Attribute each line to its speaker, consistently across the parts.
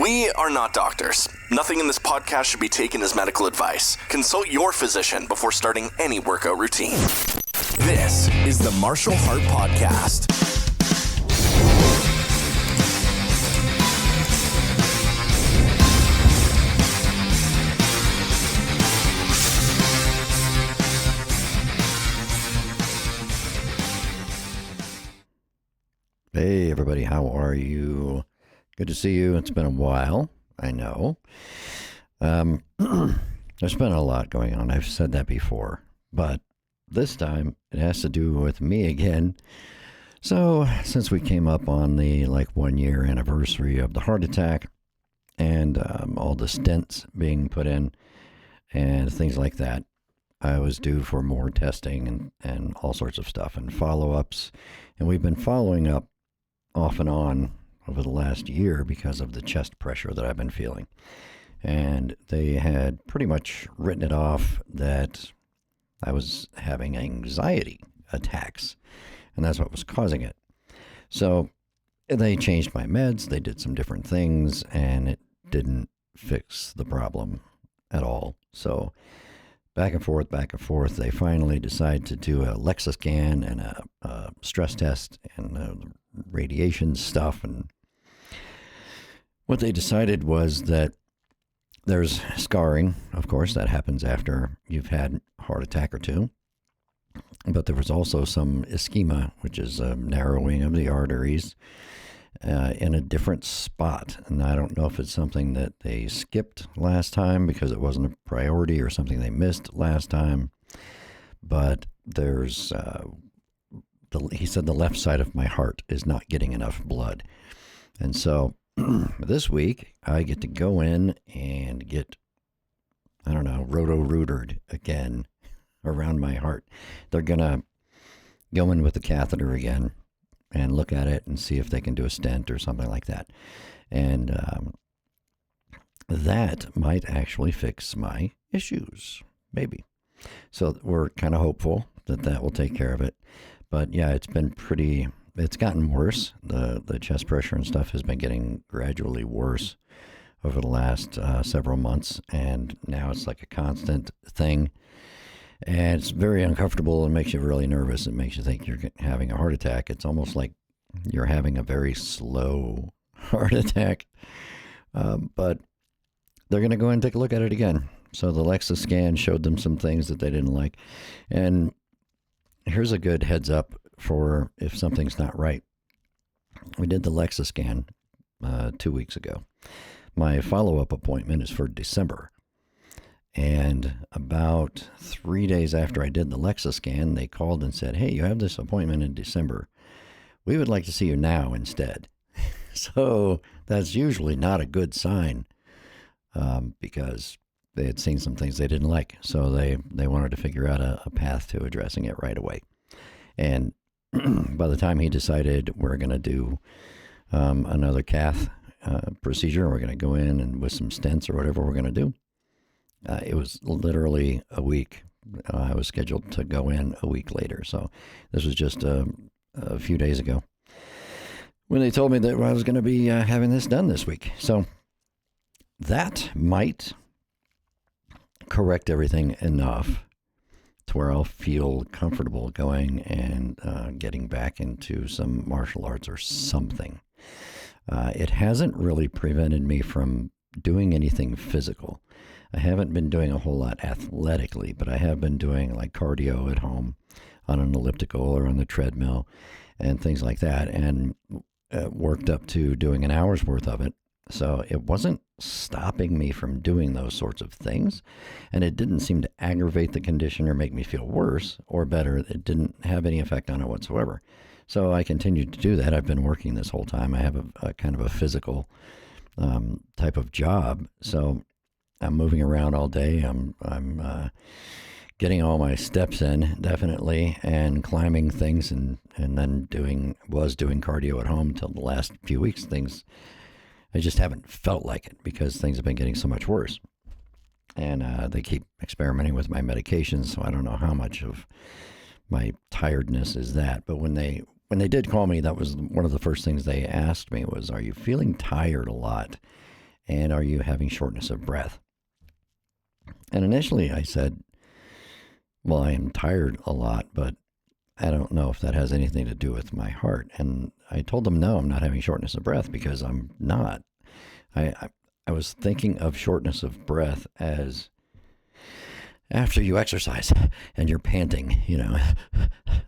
Speaker 1: We are not doctors. Nothing in this podcast should be taken as medical advice. Consult your physician before starting any workout routine. This is the Martial Heart Podcast.
Speaker 2: Hey everybody, how are you? Good to see you. It's been a while, I know. There's been a lot going on. I've said that before, but this time it has to do with me again. So since we came up on the 1 year anniversary of the heart attack and all the stents being put in and things like that, I was due for more testing and all sorts of stuff and follow-ups. And we've been following up off and on over the last year because of the chest pressure that I've been feeling. And they had pretty much written it off that I was having anxiety attacks, and that's what was causing it. So they changed my meds, they did some different things, and it didn't fix the problem at all. So back and forth, they finally decided to do a DEXA scan and a stress test and radiation stuff. And what they decided was that there's scarring, of course, that happens after you've had a heart attack or two. But there was also some ischemia, which is a narrowing of the arteries in a different spot. And I don't know if it's something that they skipped last time because it wasn't a priority or something they missed last time. But there's, he said the left side of my heart is not getting enough blood. And so this week I get to go in and get, roto-rootered again around my heart. They're going to go in with the catheter again and look at it and see if they can do a stent or something like that. And that might actually fix my issues, maybe. So we're kind of hopeful that that will take care of it. But yeah, it's gotten worse. The chest pressure and stuff has been getting gradually worse over the last several months. And now it's like a constant thing. And it's very uncomfortable and makes you really nervous. It makes you think you're having a heart attack. It's almost like you're having a very slow heart attack. But they're going to go and take a look at it again. So the DEXA scan showed them some things that they didn't like. And here's a good heads up for if something's not right. We did the DEXA scan 2 weeks ago. My follow-up appointment is for December. And about 3 days after I did the DEXA scan, they called and said, hey, you have this appointment in December. We would like to see you now instead. So that's usually not a good sign because they had seen some things they didn't like. So they wanted to figure out a path to addressing it right away. And by the time he decided we're going to do another cath procedure, we're going to go in and with some stents or whatever we're going to do, it was literally a week. I was scheduled to go in a week later. So this was just a few days ago when they told me that I was going to be having this done this week. So that might correct everything enough to where I'll feel comfortable going and getting back into some martial arts or something. It hasn't really prevented me from doing anything physical. I haven't been doing a whole lot athletically, but I have been doing like cardio at home on an elliptical or on the treadmill and things like that, and worked up to doing an hour's worth of it. So it wasn't stopping me from doing those sorts of things, and it didn't seem to aggravate the condition or make me feel worse or better. It didn't have any effect on it whatsoever. So I continued to do that. I've been working this whole time. I have a kind of a physical type of job, so I'm moving around all day. I'm getting all my steps in, definitely, and climbing things, and then doing cardio at home till the last few weeks. I just haven't felt like it because things have been getting so much worse. And they keep experimenting with my medications, so I don't know how much of my tiredness is that. But when they did call me, that was one of the first things they asked me was, are you feeling tired a lot? And are you having shortness of breath? And initially I said, well, I am tired a lot, but I don't know if that has anything to do with my heart. And I told them, no, I'm not having shortness of breath because I'm not. I was thinking of shortness of breath as after you exercise and you're panting,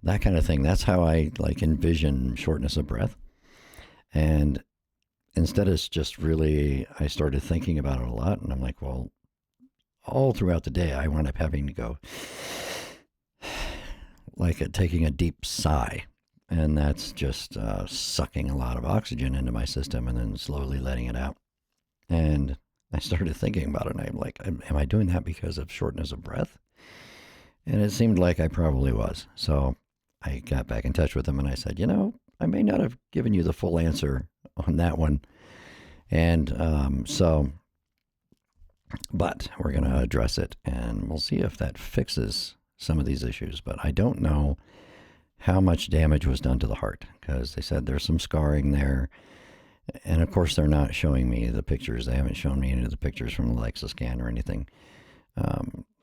Speaker 2: that kind of thing. That's how I envision shortness of breath. And instead it's just really, I started thinking about it a lot, and I'm like, well, all throughout the day, I wound up having to go taking a deep sigh. And that's just sucking a lot of oxygen into my system and then slowly letting it out. And I started thinking about it, and I'm like, am I doing that because of shortness of breath? And it seemed like I probably was. So I got back in touch with them and I said, I may not have given you the full answer on that one. And but we're going to address it, and we'll see if that fixes some of these issues. But I don't know how much damage was done to the heart, because they said there's some scarring there. And of course, they're not showing me the pictures. They haven't shown me any of the pictures from the Lexa scan or anything.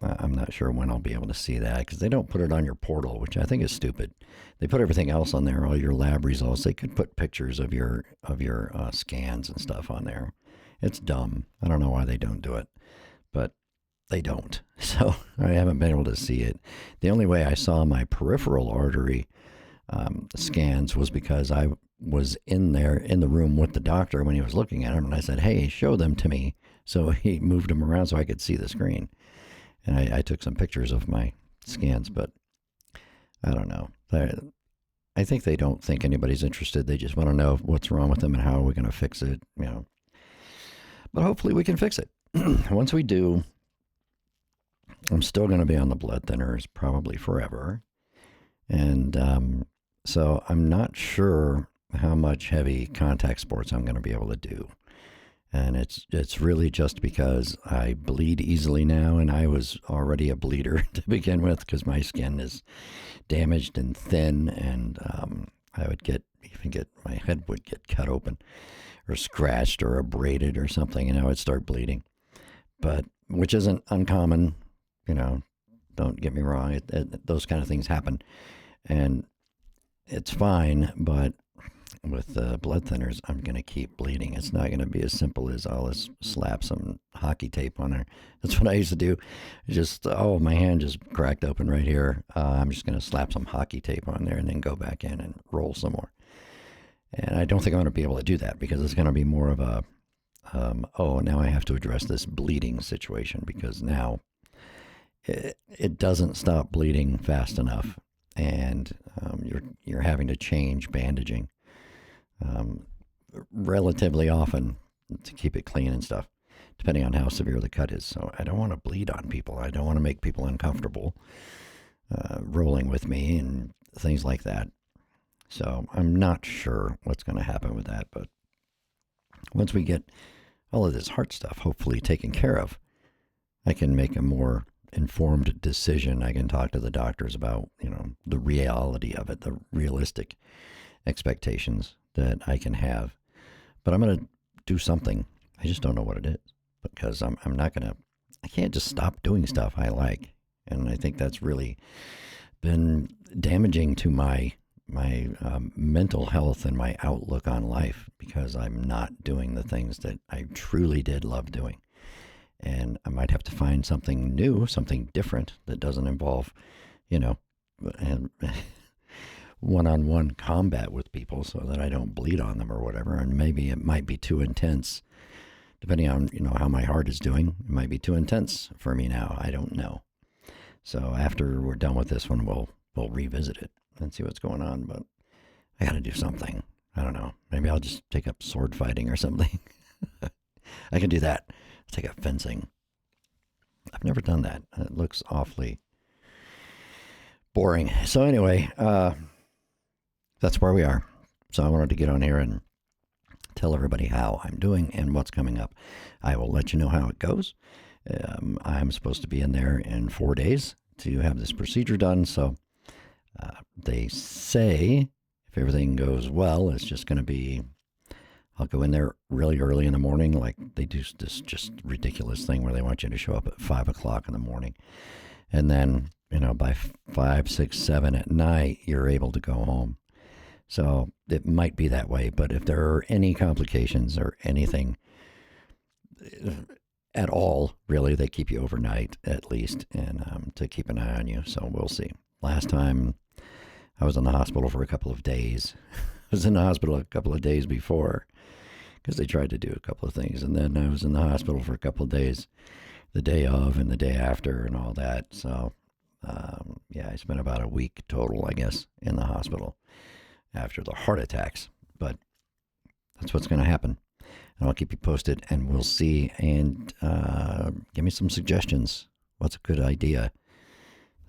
Speaker 2: I'm not sure when I'll be able to see that, because they don't put it on your portal, which I think is stupid. They put everything else on there, all your lab results. They could put pictures of your scans and stuff on there. It's dumb. I don't know why they don't do it, but they don't. So I haven't been able to see it. The only way I saw my peripheral artery scans was because I was in the room with the doctor when he was looking at them, and I said, hey, show them to me. So he moved them around so I could see the screen. And I took some pictures of my scans, but I don't know. I think they don't think anybody's interested. They just want to know what's wrong with them and how are we going to fix it, But hopefully we can fix it. Once we do, I'm still going to be on the blood thinners probably forever. And so I'm not sure how much heavy contact sports I'm going to be able to do. And it's really just because I bleed easily now, and I was already a bleeder to begin with because my skin is damaged and thin, and I would my head would get cut open or scratched or abraded or something, and I would start bleeding. But which isn't uncommon, don't get me wrong. Those kind of things happen, and it's fine. But with blood thinners, I'm going to keep bleeding. It's not going to be as simple as I'll just slap some hockey tape on there. That's what I used to do. My hand just cracked open right here. I'm just going to slap some hockey tape on there and then go back in and roll some more. And I don't think I'm going to be able to do that, because it's going to be more of a, now I have to address this bleeding situation, because now it doesn't stop bleeding fast enough, and you're having to change bandaging relatively often to keep it clean and stuff, depending on how severe the cut is. So I don't want to bleed on people. I don't want to make people uncomfortable rolling with me and things like that. So I'm not sure what's going to happen with that. But once we get all of this heart stuff hopefully taken care of, I can make a more informed decision. I can talk to the doctors about, the reality of it, the realistic expectations that I can have. But I'm going to do something. I just don't know what it is, because I can't just stop doing stuff I like. And I think that's really been damaging to my mental health and my outlook on life, because I'm not doing the things that I truly did love doing. And I might have to find something new, something different that doesn't involve, one-on-one combat with people, so that I don't bleed on them or whatever. And maybe it might be too intense, depending on, how my heart is doing. It might be too intense for me now. I don't know. So after we're done with this one, we'll revisit it and see what's going on. But I got to do something. I don't know. Maybe I'll just take up sword fighting or something. I can do that. Take up fencing. I've never done that. It looks awfully boring. So anyway, that's where we are. So I wanted to get on here and tell everybody how I'm doing and what's coming up. I will let you know how it goes. I'm supposed to be in there in 4 days to have this procedure done. So they say if everything goes well, it's just going to be I'll go in there really early in the morning. Like they do this just ridiculous thing where they want you to show up at 5 o'clock in the morning. And then, by 5, 6, 7 at night, you're able to go home. So it might be that way. But if there are any complications or anything at all, really, they keep you overnight at least, and to keep an eye on you. So we'll see. Last time I was in the hospital for a couple of days. I was in the hospital a couple of days before because they tried to do a couple of things. And then I was in the hospital for a couple of days, the day of and the day after and all that. So, I spent about a week total, I guess, in the hospital after the heart attacks. But that's what's going to happen. And I'll keep you posted, and we'll see. And give me some suggestions. What's a good idea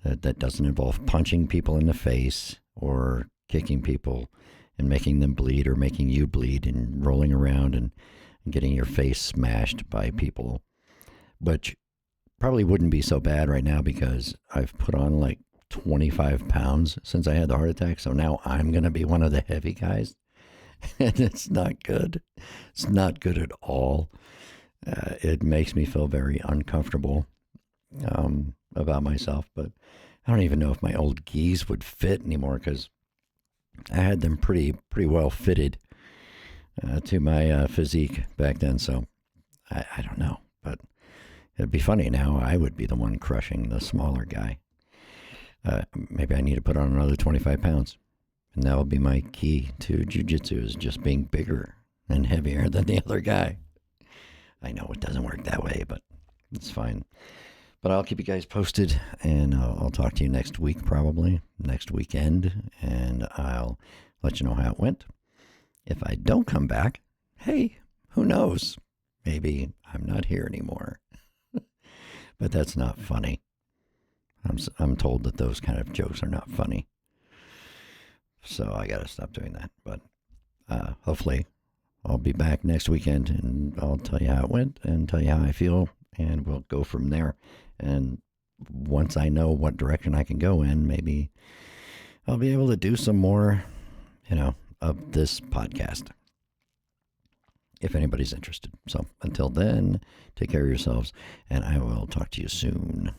Speaker 2: that doesn't involve punching people in the face or kicking people and making them bleed or making you bleed and rolling around and getting your face smashed by people, which probably wouldn't be so bad right now because I've put on like 25 pounds since I had the heart attack. So now I'm going to be one of the heavy guys. And it's not good. It's not good at all. It makes me feel very uncomfortable about myself. But I don't even know if my old gis would fit anymore because I had them pretty well fitted to my physique back then. So I don't know. But it'd be funny now. I would be the one crushing the smaller guy. Maybe I need to put on another 25 pounds. And that will be my key to jiu-jitsu, is just being bigger and heavier than the other guy. I know it doesn't work that way, but it's fine. But I'll keep you guys posted, and I'll talk to you next week, probably, next weekend, and I'll let you know how it went. If I don't come back, hey, who knows? Maybe I'm not here anymore. But that's not funny. I'm told that those kind of jokes are not funny. So I got to stop doing that. But hopefully I'll be back next weekend, and I'll tell you how it went and tell you how I feel, and we'll go from there. And once I know what direction I can go in, maybe I'll be able to do some more, of this podcast, if anybody's interested. So until then, take care of yourselves, and I will talk to you soon.